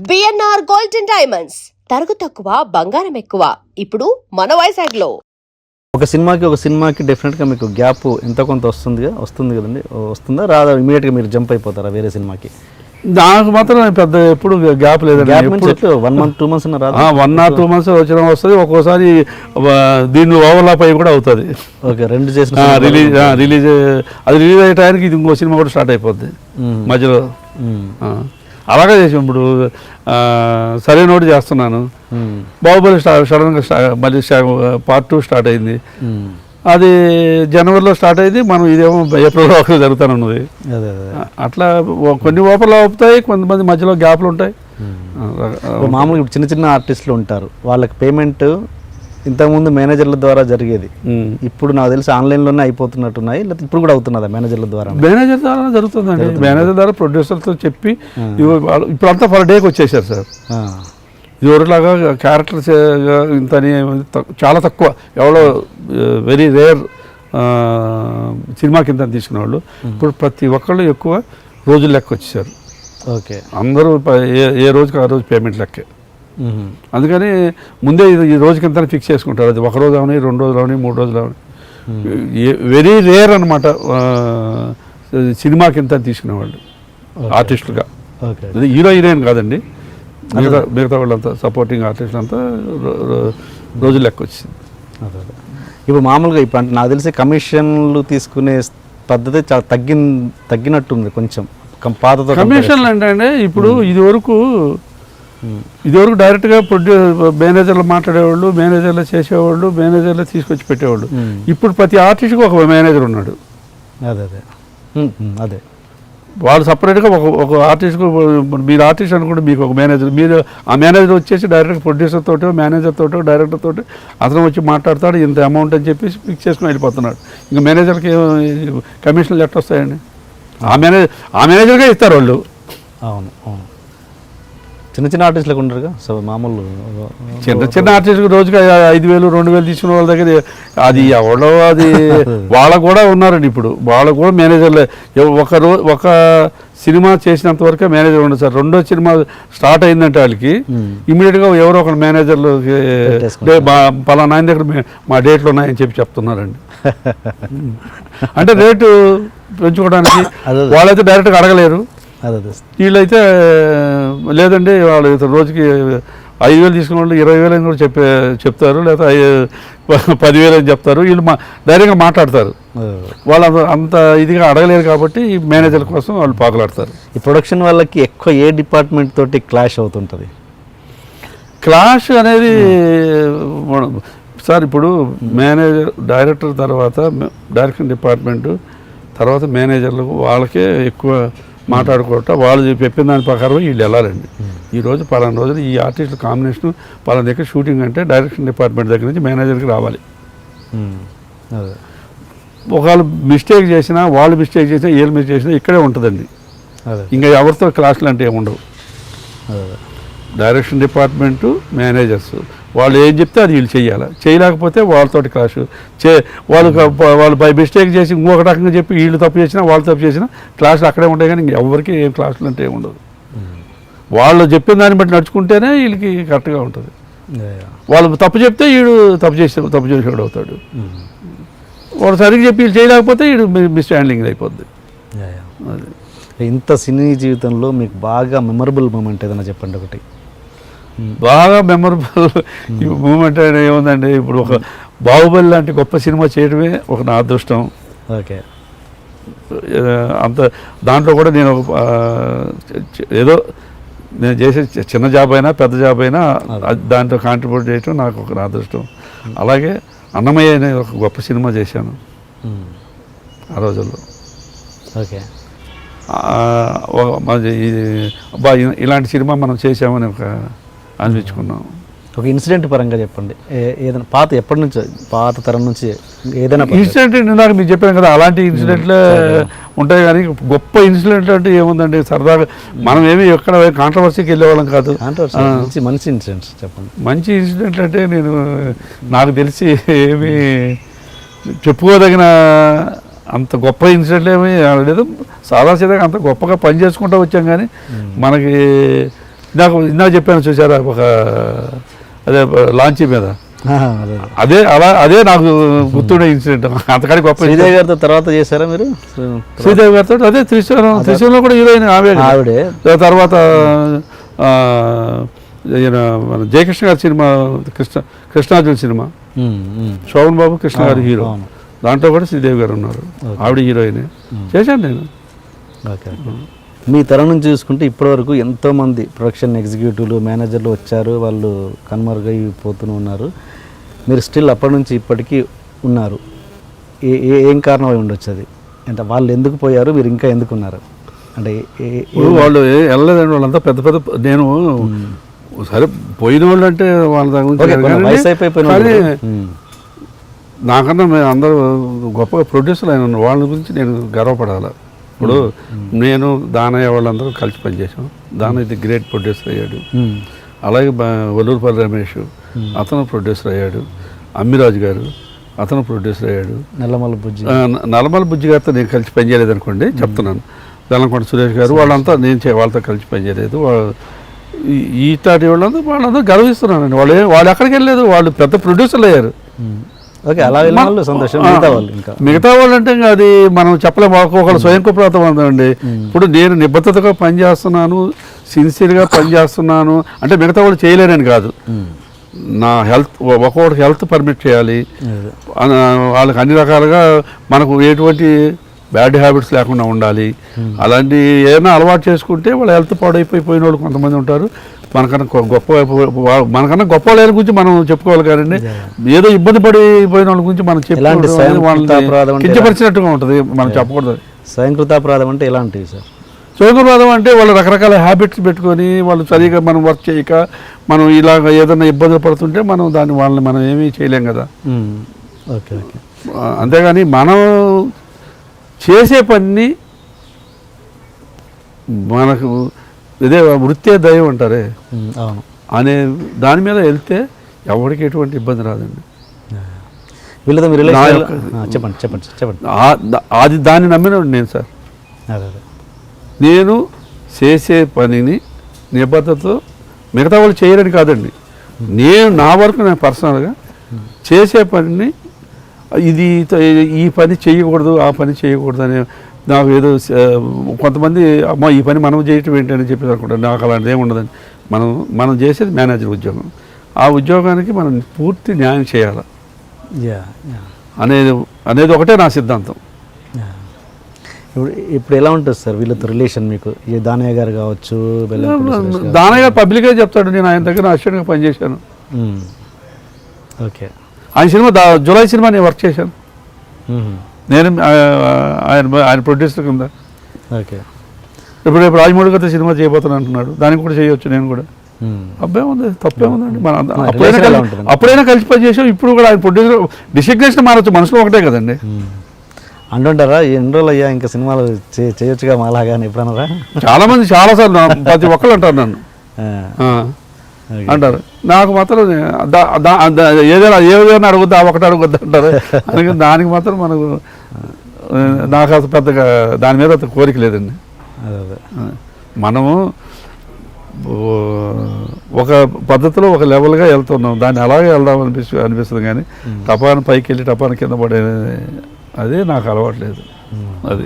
BNR golden diamonds తరుగు తక్కువ బంగారం ఎక్కువ ఇప్పుడు మన వైజాగ్లో. ఒక సినిమాకి డెఫినెట్గా మీకు గ్యాప్ ఎంత కొంత వస్తుంది కదండి. వస్తుందా రాదా? ఇమీడియట్గా మీరు జంప్ అయిపోతారా వేరే సినిమాకి? నాకు మాత్రం పెద్ద ఎప్పుడు గ్యాప్ లేదండి. 1 month 2 months 1 or 2 months వచ్చిన వస్తుంది. ఒక్కోసారి దీన్ని ఓవర్లాప్ అయ్యి కూడా అవుతుంది. ఓకే, రెండు చేసిన రిలీజ్ అది రిలీజ్ అయ్యే టైంకి ఇది ఇంకో సినిమా కూడా స్టార్ట్ అయిపోద్ది మధ్యలో. అలాగే చేసాం. ఇప్పుడు సరైన ఒకటి చేస్తున్నాను. బాహుబలి సడన్గా మళ్ళీ part 2 స్టార్ట్ అయింది. అది జనవరిలో స్టార్ట్ అయింది. మనం ఇదేమో ఏప్రిల్లో ఒకటి జరుగుతూనే ఉన్నది. అట్లా కొన్ని ఓపెన్లు అవుతాయి, కొంతమంది మధ్యలో గ్యాప్లు ఉంటాయి. మామూలుగా ఇప్పుడు చిన్న చిన్న ఆర్టిస్టులు ఉంటారు, వాళ్ళకి పేమెంట్ ఇంతకుముందు మేనేజర్ల ద్వారా జరిగేది. ఇప్పుడు నాకు తెలిసి ఆన్లైన్లోనే అయిపోతున్నట్టున్నాయి, లేకపోతే ఇప్పుడు కూడా అవుతున్నదా మేనేజర్ల ద్వారా? మేనేజర్ ద్వారా జరుగుతుందండి. మేనేజర్ ద్వారా ప్రొడ్యూసర్తో చెప్పి ఇప్పుడు అంతా పర్ డేకి వచ్చేసారు సార్. ఇదివరలాగా క్యారెక్టర్స్ ఇంతని చాలా తక్కువ, ఎవరో వెరీ రేర్ సినిమా కింద తీసుకునేవాళ్ళు. ఇప్పుడు ప్రతి ఒక్కళ్ళు ఎక్కువ రోజులు లెక్క వచ్చేసారు. ఓకే, అందరూ ఏ రోజుకి ఆ రోజు పేమెంట్ లెక్కే. అందుకని ముందే ఈ రోజు కింద ఫిక్స్ చేసుకుంటారు. అది 1 రోజు అవని, 2 రోజులు అవని, 3 రోజులు అవని. వెరీ రేర్ అనమాట సినిమా కింద తీసుకునేవాళ్ళు ఆర్టిస్టులుగా. అది హీరోయిన్ కాదండి, మిగతా వాళ్ళంతా సపోర్టింగ్ ఆర్టిస్టులు అంతా రోజు లెక్క వచ్చింది. ఇప్పుడు మామూలుగా ఇప్పుడు అంటే నాకు తెలిసి కమిషన్లు తీసుకునే పద్ధతి చాలా తగ్గినట్టుంది కొంచెం పాతతో. కమిషన్లు అంటే ఇప్పుడు ఇదివరకు డైరెక్ట్గా మేనేజర్లు మాట్లాడేవాళ్ళు, మేనేజర్లు చేసేవాళ్ళు, మేనేజర్లు తీసుకొచ్చి పెట్టేవాళ్ళు. ఇప్పుడు ప్రతి ఆర్టిస్ట్కి ఒక మేనేజర్ ఉన్నాడు. అదే వాళ్ళు సపరేట్గా ఒక ఆర్టిస్ట్కు, మీరు ఆర్టిస్ట్ అనుకుంటే మీకు ఒక మేనేజర్, మీరు ఆ మేనేజర్ వచ్చేసి డైరెక్ట్ ప్రొడ్యూసర్ తోటో, మేనేజర్ తోటో, డైరెక్టర్ తోటి అతను వచ్చి మాట్లాడతాడు, ఇంత అమౌంట్ అని చెప్పేసి ఫిక్స్ చేసుకుని వెళ్ళిపోతున్నాడు. ఇంకా మేనేజర్కి కమిషన్లు ఎట్లా వస్తాయండి? ఆ మేనేజర్గా ఇస్తారు వాళ్ళు. అవును, చిన్న చిన్న ఆర్టిస్టులకు ఉండరుగా. సో మామూలు చిన్న ఆర్టిస్ట్కి రోజుకి 5,000, 2,000 తీసుకున్న వాళ్ళ దగ్గర అది ఎవడో అది వాళ్ళకు కూడా ఉన్నారండి. ఇప్పుడు వాళ్ళకు కూడా మేనేజర్లే. ఒక సినిమా చేసినంత వరకే మేనేజర్ ఉండదు సార్. రెండో సినిమా స్టార్ట్ అయిందంటే వాళ్ళకి ఇమీడియట్గా ఎవరో ఒక మేనేజర్లు పలానా ఆయన దగ్గర మా డేట్లు ఉన్నాయని చెప్తున్నారండి. అంటే రేటు పెంచుకోవడానికి వాళ్ళైతే డైరెక్ట్గా అడగలేరు. వీళ్ళైతే లేదండి, వాళ్ళు రోజుకి 5,000 తీసుకున్న వాళ్ళు 20,000 అని కూడా చెప్తారు, లేదా 10,000 అని చెప్తారు. వీళ్ళు ధైర్యంగా మాట్లాడతారు. వాళ్ళు అంత ఇదిగా అడగలేరు కాబట్టి ఈ మేనేజర్ కోసం వాళ్ళు పాకులాడతారు. ఈ ప్రొడక్షన్ వాళ్ళకి ఎక్కువ ఏ డిపార్ట్మెంట్ తోటి క్లాష్ అవుతుంటుంది? క్లాష్ అనేది సార్ ఇప్పుడు మేనేజర్, డైరెక్టర్ తర్వాత డైరెక్షన్ డిపార్ట్మెంటు తర్వాత మేనేజర్లకు వాళ్ళకే ఎక్కువ మాట్లాడుకోవటం. వాళ్ళు చెప్పిన దాని ప్రకారం వీళ్ళు వెళ్ళాలండి. ఈరోజు పలానా రోజులు ఈ ఆర్టిస్టుల కాంబినేషన్ పలానా దగ్గర షూటింగ్ అంటే డైరెక్షన్ డిపార్ట్మెంట్ దగ్గర నుంచి మేనేజర్కి రావాలి. ఒకవేళ మిస్టేక్ చేసినా, వాళ్ళు మిస్టేక్ చేసినా, వీళ్ళు మిస్టేక్ చేసినా ఇక్కడే ఉంటుందండి. ఇంకా ఎవరితో క్లాసులు అంటే ఏముండవు. డైరెక్షన్ డిపార్ట్మెంటు, మేనేజర్స్ వాళ్ళు ఏం చెప్తే అది వీళ్ళు చేయాలి. చేయలేకపోతే వాళ్ళతోటి క్లాసు వాళ్ళు బై మిస్టేక్ చేసి ఇంకొక రకంగా చెప్పి వీళ్ళు తప్పు చేసినా, వాళ్ళు తప్పు చేసినా క్లాసులు అక్కడే ఉంటాయి. కానీ ఎవరికి ఏం క్లాసులు అంటే ఏముండదు. వాళ్ళు చెప్పిన దాన్ని బట్టి నడుచుకుంటేనే వీళ్ళకి కరెక్ట్గా ఉంటుంది. వాళ్ళు తప్పు చెప్తే వీడు తప్పు చేసేవాడు అవుతాడు. వాళ్ళు సరిగ్గా చెప్పి వీళ్ళు చేయలేకపోతే వీడు మిస్అండర్స్టాండింగ్ అయిపోద్ది. ఇంత సినీ జీవితంలో మీకు బాగా మెమరబుల్ మూమెంట్ ఏదైనా చెప్పండి ఒకటి. బాగా మెమరబుల్ మూమెంట్ అయినా ఏముందండి, ఇప్పుడు ఒక బాహుబలి లాంటి గొప్ప సినిమా చేయడమే ఒక నా అదృష్టం. ఓకే, అంత దాంట్లో కూడా నేను ఏదో నేను చేసే చిన్న జాబ్ అయినా పెద్ద జాబ్ అయినా దాంట్లో కాంట్రిబ్యూట్ చేయటం నాకు ఒక నా అదృష్టం. అలాగే అన్నమయ్య అనే ఒక గొప్ప సినిమా చేశాను ఆ రోజుల్లో. ఓకే, ఇలాంటి సినిమా మనం చేసామని ఒక అనిపించుకున్నాం. ఒక ఇన్సిడెంట్ పరంగా చెప్పండి ఏదైనా పాత తరం నుంచి ఏదైనా ఇన్సిడెంట్. ఇందాక మీకు చెప్పాను కదా, అలాంటి ఇన్సిడెంట్లే ఉంటాయి. కానీ గొప్ప ఇన్సిడెంట్ అంటే ఏముందండి, సరదాగా మనం ఏమి ఎక్కడ కాంట్రవర్సీకి వెళ్ళేవాళ్ళం కాదు. మంచి ఇన్సిడెంట్స్ చెప్పండి. మంచి ఇన్సిడెంట్ అంటే నాకు తెలిసి ఏమి చెప్పుకోదగిన అంత గొప్ప ఇన్సిడెంట్లు ఏమీ లేదు. సాదాసీదాగా అంత గొప్పగా పని చేసుకుంటూ వచ్చాం. కానీ మనకి ఇందాక చెప్పాను చూసారా, ఒక అదే లాంచీ మీద, అదే నాకు గుర్తుండే ఇన్సిడెంట్. అంతకాడి గొప్ప. శ్రీదేవి గారితో తర్వాత చేశారా మీరు? శ్రీదేవి గారితో అదే త్రిశూలంలో కూడా హీరోయిన్ ఆవిడే. తర్వాత మన జయకృష్ణ గారి సినిమా, కృష్ణార్జున సినిమా, శోభన్ బాబు కృష్ణ గారి హీరో, దాంట్లో కూడా శ్రీదేవి గారు ఉన్నారు, ఆవిడ హీరోయిన్. చేశాను నేను. ఓకే. మీ తరం నుంచి చూసుకుంటే ఇప్పటివరకు ఎంతోమంది ప్రొడక్షన్ ఎగ్జిక్యూటివ్లు, మేనేజర్లు వచ్చారు, వాళ్ళు కనుమరుగైపోతూ ఉన్నారు. మీరు స్టిల్ అప్పటి నుంచి ఇప్పటికీ ఉన్నారు. ఏం కారణం అయి ఉండొచ్చు అది? అంటే వాళ్ళు ఎందుకు పోయారు, మీరు ఇంకా ఎందుకు ఉన్నారు? అంటే వాళ్ళు వెళ్ళలేదండి, వాళ్ళంతా పెద్ద పెద్ద. నేను సరే పోయిన వాళ్ళు అంటే వాళ్ళ వయసు అయిపోయిన నాకన్నా మేము అందరూ గొప్పగా ప్రొడ్యూసర్లు అయిన వాళ్ళ గురించి నేను గర్వపడాలి. ఇప్పుడు నేను దానయ్య వాళ్ళందరూ కలిసి పనిచేసాం. దానయ్య ది గ్రేట్ ప్రొడ్యూసర్ అయ్యాడు. అలాగే వల్లూరుపల్లి రమేష్ అతను ప్రొడ్యూసర్ అయ్యాడు. అమ్మిరాజు గారు అతను ప్రొడ్యూసర్ అయ్యాడు. నల్లమల బుజ్జి గారితో నేను కలిసి పనిచేయలేదు అనుకోండి, చెప్తున్నాను. బెల్లంకొండ సురేష్ గారు వాళ్ళంతా నేను వాళ్ళతో కలిసి పనిచేయలేదు. ఈటాటి వాళ్ళందరూ గర్విస్తున్నానండి. వాళ్ళు ఎక్కడికి వెళ్ళలేదు, వాళ్ళు పెద్ద ప్రొడ్యూసర్లు అయ్యారు. ఓకే, అలా సంతోషం. మిగతా వాళ్ళు అంటే అది మనం చెప్పలేము, ఒకళ్ళు స్వయం కృపాతం ఉందండి. ఇప్పుడు నేను నిబద్ధతగా పనిచేస్తున్నాను, సిన్సియర్గా పనిచేస్తున్నాను అంటే మిగతా వాళ్ళు చేయలేరని కాదు. నా హెల్త్, ఒక్కొక్కటి హెల్త్ పర్మిట్ చేయాలి, వాళ్ళకి అన్ని రకాలుగా మనకు ఎటువంటి బ్యాడ్ హ్యాబిట్స్ లేకుండా ఉండాలి. అలాంటి ఏదైనా అలవాటు చేసుకుంటే వాళ్ళ హెల్త్ పాడైపోయిన వాళ్ళు కొంతమంది ఉంటారు. మనకన్నా గొప్ప వాళ్ళ గురించి మనం చెప్పుకోవాలి కానీ ఏదో ఇబ్బంది పడిపోయిన వాళ్ళ గురించి మనం చెప్పుకోవడం కించపరిచినట్టుగా ఉంటుంది, మనం చెప్పకూడదు. స్వయంకృతాపరాధం అంటే ఎలాంటివి సార్? స్వయంకృతాపరాధం అంటే వాళ్ళు రకరకాల హ్యాబిట్స్ పెట్టుకొని వాళ్ళు సరిగా మనం వర్క్ చేయక మనం ఇలాగ ఏదైనా ఇబ్బందులు పడుతుంటే మనం వాళ్ళని మనం ఏమీ చేయలేం కదా. Okay okay. అంతేగాని మనం చేసే పని మనకు ఇదే వృత్తే దైవం అంటారే అనే దాని మీద వెళ్తే ఎవరికి ఎటువంటి ఇబ్బంది రాదండి. వీళ్ళతో చెప్పండి చెప్పండి చెప్పండి. అది దాన్ని నమ్మినాడు నేను సార్. నేను చేసే పనిని నిబద్ధతతో మిగతా వాళ్ళు చేయరని కాదండి, నేను నా వరకు నేను పర్సనల్గా చేసే పనిని ఈ పని చేయకూడదు, ఆ పని చేయకూడదు అని నాకు ఏదో కొంతమంది అమ్మ ఈ పని మనం చేయటం ఏంటని చెప్పేసి అనుకుంటాను. నాకు అలాంటిది ఏమి ఉండదండి. మనం చేసేది మేనేజర్ ఉద్యోగం, ఆ ఉద్యోగానికి మనం పూర్తి న్యాయం చేయాలి అనేది ఒకటే నా సిద్ధాంతం. ఇప్పుడు ఎలా ఉంటుంది సార్ వీళ్ళతో రిలేషన్ మీకు? దానయ్య గారు కావచ్చు, దానయ్య గారు పబ్లిక్గా చెప్తాడు, నేను ఆయన దగ్గర అసిస్టెంట్గా పనిచేశాను. ఓకే. ఆయన సినిమా జులై సినిమా నేను వర్క్ చేశాను, నేను ఆయన ప్రొడ్యూసర్ కింద. ఓకే. ఇప్పుడు రాజమౌళి గారితో సినిమా చేయబోతాను అంటున్నాడు, దానికి కూడా చేయొచ్చు నేను కూడా. అబ్బే ఉంది, తప్పే ఉందండి. మనం అప్పుడైనా కలిసి పనిచేసాం, ఇప్పుడు కూడా ఆయన ప్రొడ్యూసర్ డిసిగ్నేషన్ మారచ్చు, మనుషులు ఒకటే కదండి. అంటుంటారా ఎన్ని రోజులు అయ్యా ఇంకా సినిమాలు చేయొచ్చుగా మాలాగా అని ఎప్పుడన్నారా? చాలా మంది చాలాసార్లు ప్రతి ఒక్కరు అంటారు నన్ను, అంటారు. నాకు మాత్రం ఏదైనా అడుగుద్దా ఒకటి అడుగుద్దా అంటారు. అందుకని దానికి మాత్రం నాకు అసలు పెద్దగా దాని మీద అంత కోరిక లేదండి. మనము ఒక పద్ధతిలో ఒక లెవెల్గా వెళ్తున్నాం, దాన్ని అలాగే వెళ్దాం అనిపిస్తుంది. కానీ టపాను పైకి వెళ్ళి టపాను కింద పడే అదే నాకు అలవాట్లేదు. అది